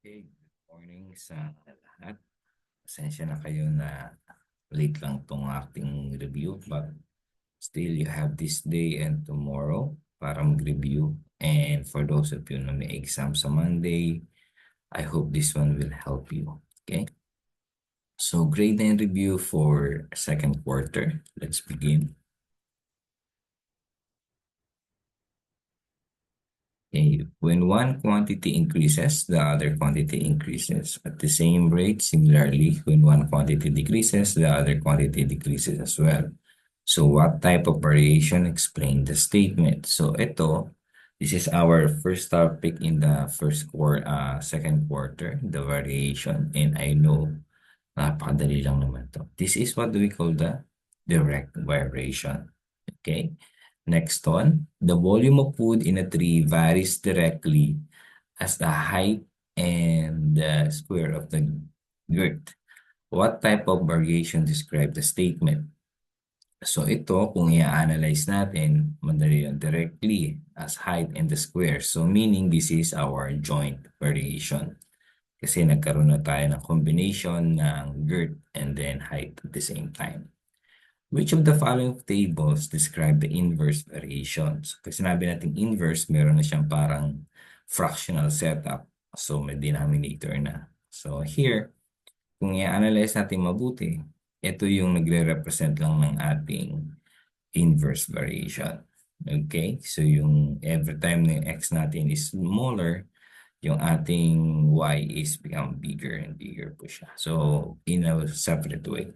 Okay, good morning sa lahat. Pasensya na kayo na late lang tong ating review, but still you have this day and tomorrow para mag-review. And for those of you na may exam sa Monday, I hope this one will help you. Okay? So grade and review for second quarter. Let's begin. Okay, when one quantity increases, the other quantity increases at the same rate. Similarly, when one quantity decreases, the other quantity decreases as well. So what type of variation explain the statement? So this is our first topic in the second quarter, the variation. And I know, napakadali lang naman to. This is what we call the direct variation. Okay? Next one, the volume of food in a tree varies directly as the height and the square of the girth. What type of variation describe the statement? So ito, kung i-analyze natin, madali yun, directly as height and the square. So meaning this is our joint variation. Kasi nagkaroon na tayo ng combination ng girth and then height at the same time. Which of the following tables describe the inverse variations? Kasi sinabi natin inverse, meron na siyang parang fractional setup. So may denominator na. So here, kung i-analyze natin mabuti, ito yung nagre-represent lang ng ating inverse variation. Okay? So yung every time na yung x natin is smaller, yung ating y is become bigger and bigger po siya. So in a separate way.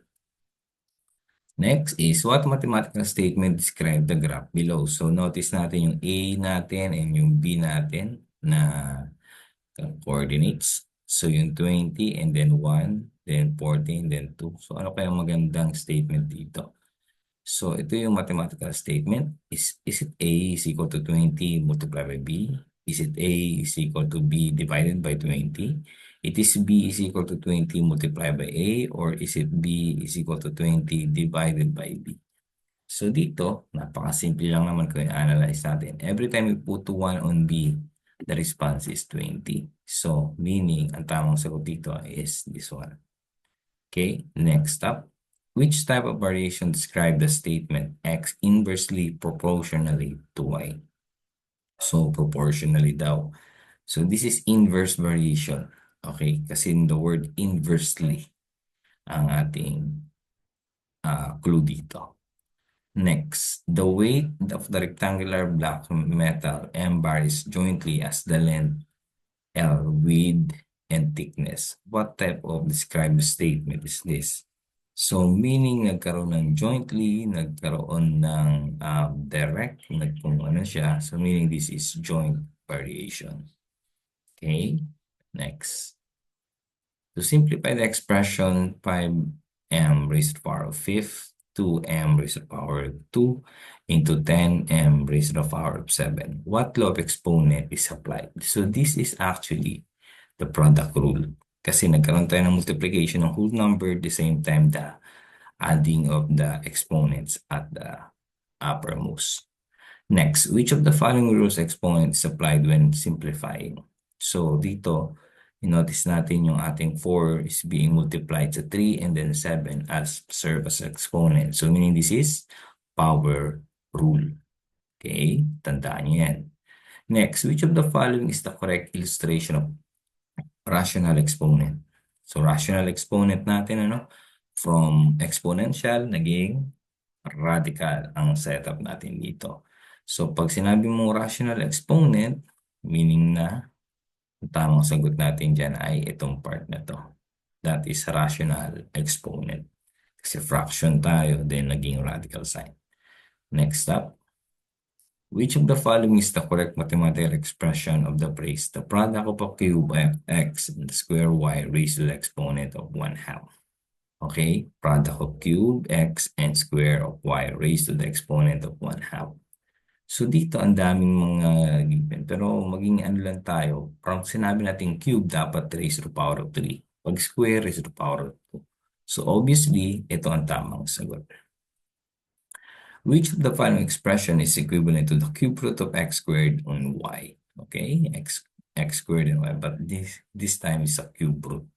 Next is what mathematical statement describe the graph below. So notice natin yung A natin and yung B natin na coordinates. So yung 20 and then 1, then 14, then 2. So ano kaya magandang statement dito? So ito yung mathematical statement. Is it A is equal to 20 multiplied by B? Is it A is equal to B divided by 20? It is B is equal to 20 multiplied by A, or is it B is equal to 20 divided by B? So dito, napakasimple lang naman kung i-analyze natin. Every time we put 1 on B, the response is 20. So meaning, ang tamang sagot dito is this one. Okay, next up. Which type of variation describe the statement X inversely proportionally to Y? So proportionally daw. So this is inverse variation. Okay, kasi in the word inversely ang ating clue dito. Next, the weight of the rectangular black metal M bar is jointly as the length L, width, and thickness. What type of described statement is this? So meaning nagkaroon ng jointly, nagkaroon ng direct, kung ano siya. So meaning this is joint variation. Okay, next. To simplify the expression 5m raised to the power of 5th, 2m raised to the power of 2 into 10m raised to the power of 7. What law of exponent is applied? So this is actually the product rule. Kasi nagkaroon tayo ng multiplication ng whole number at the same time the adding of the exponents at the uppermost. Next, which of the following rules exponent is applied when simplifying? So dito, notice natin yung ating 4 is being multiplied sa 3 and then 7 as serve as exponent. So meaning this is power rule. Okay, tandaan niyo yan. Next, which of the following is the correct illustration of rational exponent? So rational exponent natin, from exponential, naging radical ang setup natin dito. So pag sinabi mo rational exponent, meaning na ang tamang sagot natin dyan ay itong part na to. That is rational exponent. Kasi fraction tayo, then naging radical sign. Next up, which of the following is the correct mathematical expression of the phrase the product of a cube of x and the square y raised to the exponent of 1/2? Okay, product of cube x and square of y raised to the exponent of 1/2. So dito ang daming mga given. Pero maging ano lang tayo, parang sinabi natin cube dapat raised to the power of 3. Pag square raised to the power of 2. So obviously, ito ang tamang sagot. Which of the following expression is equivalent to the cube root of x squared on y? Okay, x squared and y, but this time is a cube root.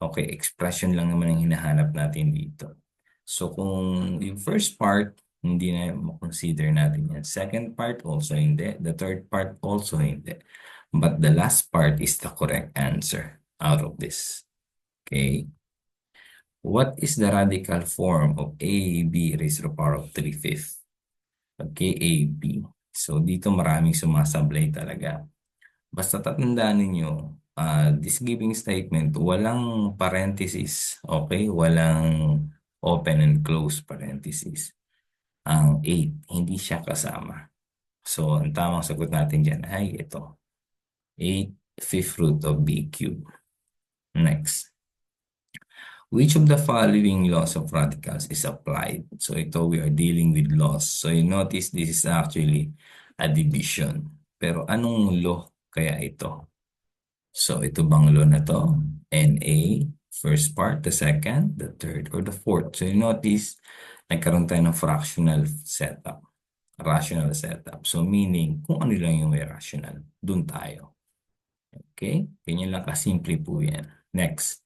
Okay, expression lang naman ang hinahanap natin dito. So kung yung first part, hindi na consider natin yan. Second part, also hindi. The third part, also hindi. But the last part is the correct answer out of this. Okay. What is the radical form of AB raised to the power of 3/5? Okay, AB. So dito maraming sumasablay talaga. Basta tatandaan ninyo, this giving statement, walang parenthesis, okay? Walang open and close parenthesis. Ang 8, hindi siya kasama. So, ang tamang sagot natin dyan ay ito. 8 fifth root of b cubed. Next. Which of the following laws of radicals is applied? So, ito we are dealing with laws. So, you notice this is actually a division. Pero anong law kaya ito? So, ito bang law na to? NA, first part, the second, the third, or the fourth. So, you notice, nagkaroon tayo ng fractional setup, rational setup. So, meaning, kung ano lang yung may rational, dun tayo. Okay? Ganyan lang kasimple po yan. Next.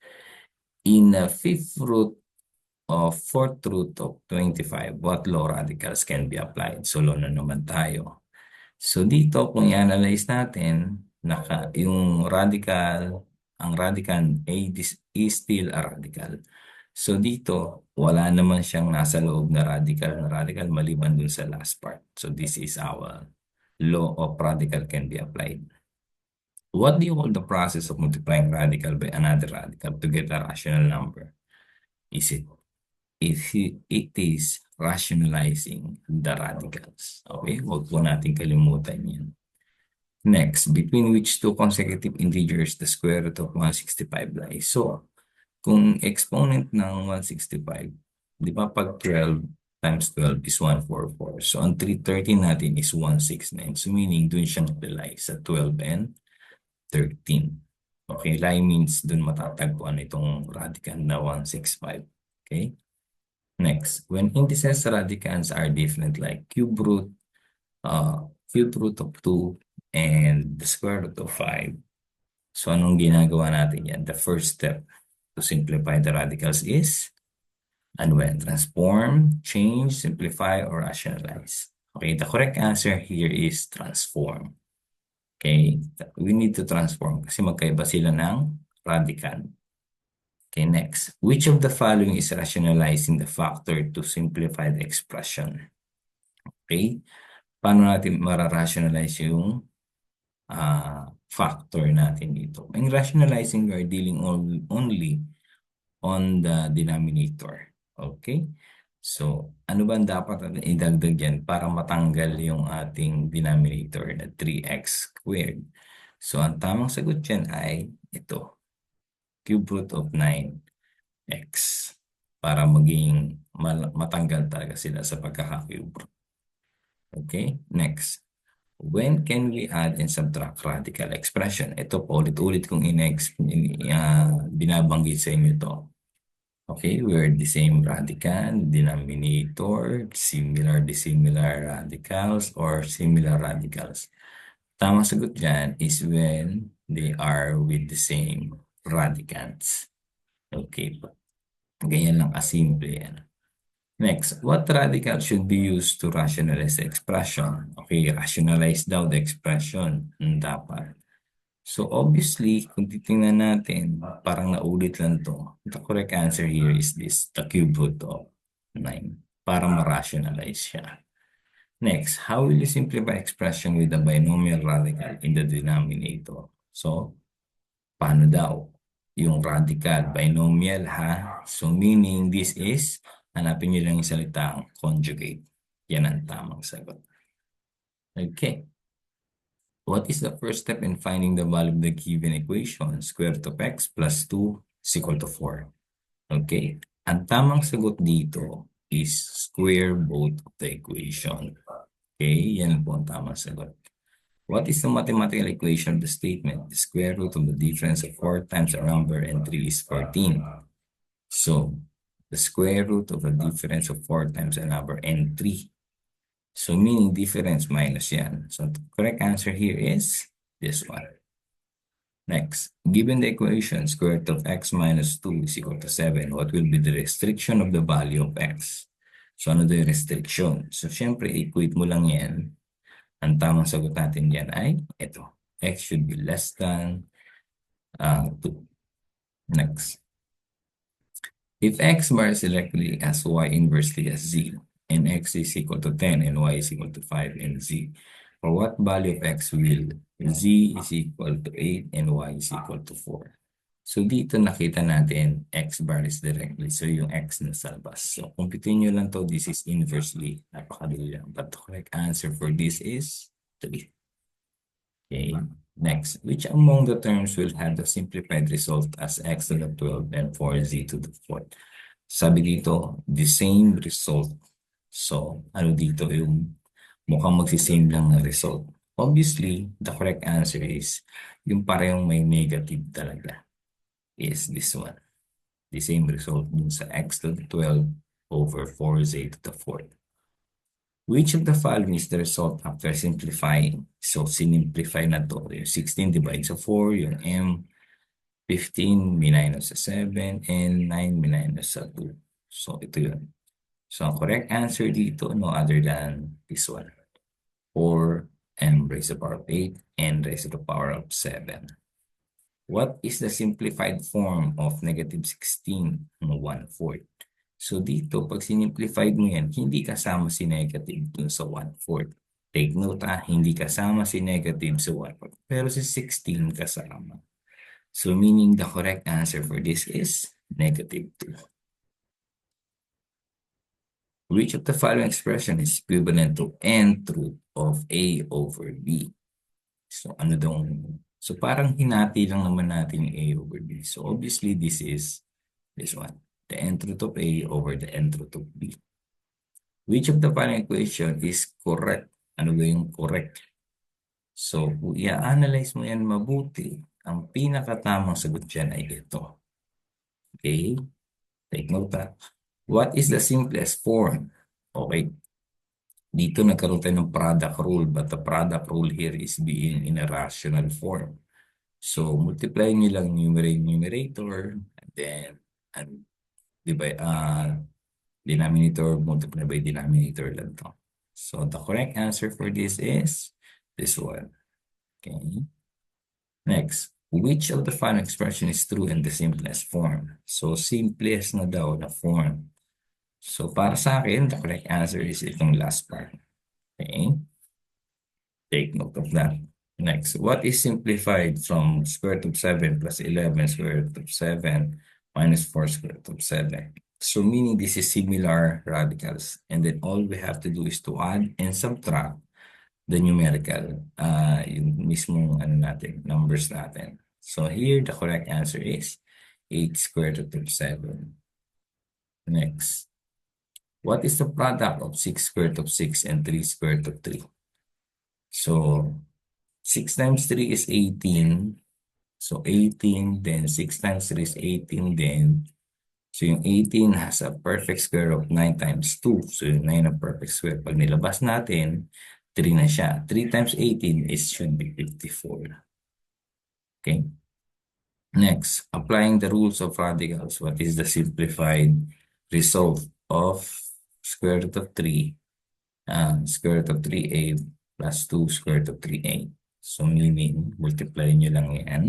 In the fifth root of fourth root of 25, what law radicals can be applied? So, law na naman tayo. So dito, kung i-analyze natin, yung radical, ang radical A is still a radical. So dito, wala naman siyang nasa loob na radical maliban dun sa last part. So this is our law of radical can be applied. What do you call the process of multiplying radical by another radical to get a rational number? It is rationalizing the radicals. Okay, huwag po natin kalimutan yan. Next, between which two consecutive integers the square root of 165 lies? So, kung exponent ng 165, di ba pag 12 times 12 is 144. So, ang 313 natin is 169. So, meaning dun siyang lie sa 12 and 13. Okay, lie means dun matatagpuan itong radical na 165. Okay? Next, when indices radicals are different like cube root of 2 and the square root of 5. So anong ginagawa natin yan? The first step to simplify the radicals is ano ba? Transform, change, simplify, or rationalize. Okay, the correct answer here is transform. Okay, we need to transform kasi magkaiba sila ng radical. Okay, next. Which of the following is rationalizing the factor to simplify the expression? Okay, paano natin mara-rationalize yung factor natin dito? In rationalizing, we are dealing only on the denominator. Okay? So, ano ba ang dapat natin idagdag dyan para matanggal yung ating denominator na 3x squared? So, ang tamang sagot dyan ay ito. Cube root of 9x para maging matanggal talaga sila sa pagkaka-cube root. Okay? Next. When can we add and subtract radical expression? Ito po, ulit-ulit kong binabanggit sa inyo ito. Okay, we're the same radical, denominator, dissimilar radicals, or similar radicals. Tamang sagot dyan is when they are with the same radicals. Okay po. Ganyan lang kasimple yan. Next, what radical should be used to rationalize the expression? Okay, rationalize daw the expression. Dapat. So obviously, kung titingnan natin, parang naulit lang to. The correct answer here is this, the cube root of 9, para ma-rationalize siya. Next, how will you simplify expression with the binomial radical in the denominator? So, paano daw? Yung radical, binomial ha? So meaning this is, hanapin nyo lang yung salitang conjugate. Yan ang tamang sagot. Okay. What is the first step in finding the value of the given equation? Square root of x plus 2 is equal to 4. Okay. Ang tamang sagot dito is square both of the equation. Okay. Yan po ang tamang sagot. What is the mathematical equation of the statement? The square root of the difference of 4 times a number and 3 is 14. So, the square root of the difference of 4 times a number and 3. So, meaning difference minus yan. So, the correct answer here is this one. Next, given the equation square root of x minus 2 is equal to 7, what will be the restriction of the value of x? So, ano the restriction? So, syempre, equate mo lang yan. Ang tamang sagot natin yan ay ito. X should be less than 2. Next. If x bar is directly as y inversely as z, and x is equal to 10 and y is equal to 5 and z, for what value of x will z is equal to 8 and y is equal to 4? So dito nakita natin x bar is directly. So yung x na sa labas. So kumpitin nyo lang to. This is inversely. Napakadali lang. But the correct answer for this is 3. Okay. Next, which among the terms will have the simplified result as x to the 12 and 4z to the 4th? Sabi dito, the same result. So, ano dito yung mukhang magsisame lang na result. Obviously, the correct answer is yung parehong may negative talaga is this one. The same result dun sa x to the 12 over 4z to the 4th. Which of the following is the result after simplifying? So, sinimplify na to. Yung 16 divided sa 4, yung m, 15 minus sa 7, and 9 minus sa 2. So, ito yun. So, ang correct answer dito, no other than this one. 4m raised to the power of 8 and raised to the power of 7. What is the simplified form of negative 16 no 1/4? So dito, pag sinimplified mo yan, hindi kasama si negative dun sa 1/4. Take note hindi kasama si negative sa 1/4. Pero si 16 kasama. So meaning the correct answer for this is negative 2. Which of the following expression is equivalent to nth root of a over b? So ano dong... So parang hinati lang naman natin yung a over b. So obviously this is this one. The nth root of a over the nth root of b. Which of the following equation is correct? Ano ba yung correct? So, kung i-analyze mo yan mabuti, ang pinakatamang sagot dyan ay ito. Okay? Take note What is the simplest form? Okay. Dito nagkaroon tayo ng product rule, but the product rule here is being in a rational form. So, multiply nyo lang numerator, and then, divide, denominator, multiply by denominator lang to. So, the correct answer for this is this one. Okay. Next, which of the following expression is true in the simplest form? So, simplest na daw na form. So, para sa akin, the correct answer is itong last part. Okay. Take note of that. Next, what is simplified from square root of 7 plus 11 square root of 7 minus 4 square root of 7? So meaning this is similar radicals. And then all we have to do is to add and subtract the numerical, yung mismong numbers natin. So here, the correct answer is 8 square root of 7. Next, what is the product of 6 square root of 6 and 3 square root of 3? So 6 times 3 is 18. So 18, then 6 times 3 is 18, then so yung 18 has a perfect square of 9 times 2. So yung 9 na perfect square. Pag nilabas natin, 3 na siya. 3 times 18 should be 54. Okay. Next, applying the rules of radicals. What is the simplified result of square root of 3? Square root of 3a plus 2 square root of 3a. So meaning, multiply nyo lang yan.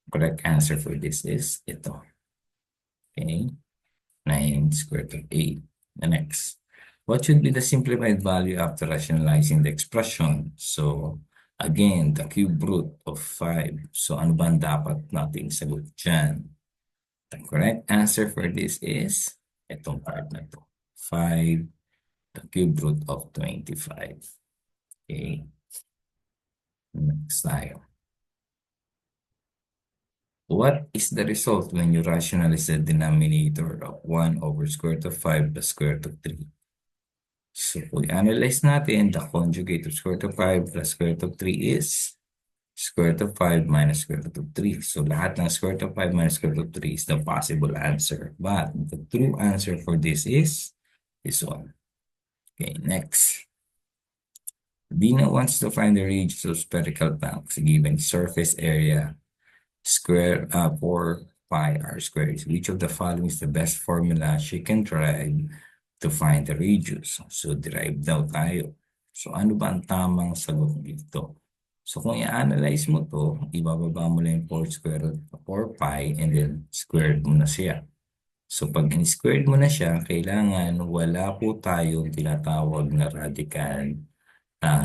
Correct answer for this is ito. Okay. 9 square root of 8. The next. What should be the simplified value after rationalizing the expression? So, again, the cube root of 5. So, ano ba ang dapat nating sagot dyan? The correct answer for this is itong part na to. 5, the cube root of 25. Okay. Next tayo. What is the result when you rationalize the denominator of 1 over square root of 5 plus square root of 3? So, kung i-analyze natin, the conjugate of square root of 5 plus square root of 3 is square root of 5 minus square root of 3. So, lahat ng square root of 5 minus square root of 3 is the possible answer. But the true answer for this is this one. Okay, next. Dina wants to find the radius of spherical tanks given surface area 4 pi r squared. Which of the following is the best formula she can derive to find the radius? So, derive daw tayo. So, ano ba ang tamang sagot dito? So, kung i-analyze mo to, ibababa mo lang yung 4 square root of 4 pi and then squared mo na siya. So, pag in-squared mo na siya, kailangan wala po tayong tinatawag na radical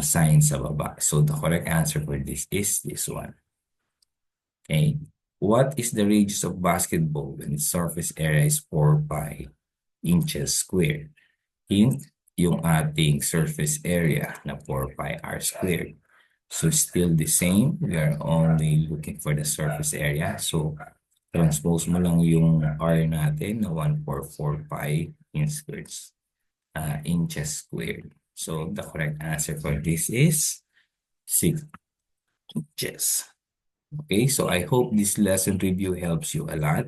sign sa baba. So, the correct answer for this is this one. Okay. What is the radius of basketball when its surface area is 4 pi inches squared? Hint, yung ating surface area na 4 pi r squared. So, still the same. We are only looking for the surface area. So, transpose mo lang yung r natin na 144 pi inches squared. So, the correct answer for this is 6 inches. Okay, so I hope this lesson review helps you a lot.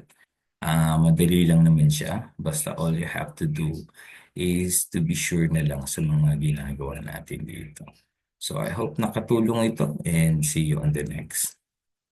Madali lang naman siya. Basta all you have to do is to be sure na lang sa mga ginagawa natin dito. So I hope nakatulong ito and see you on the next.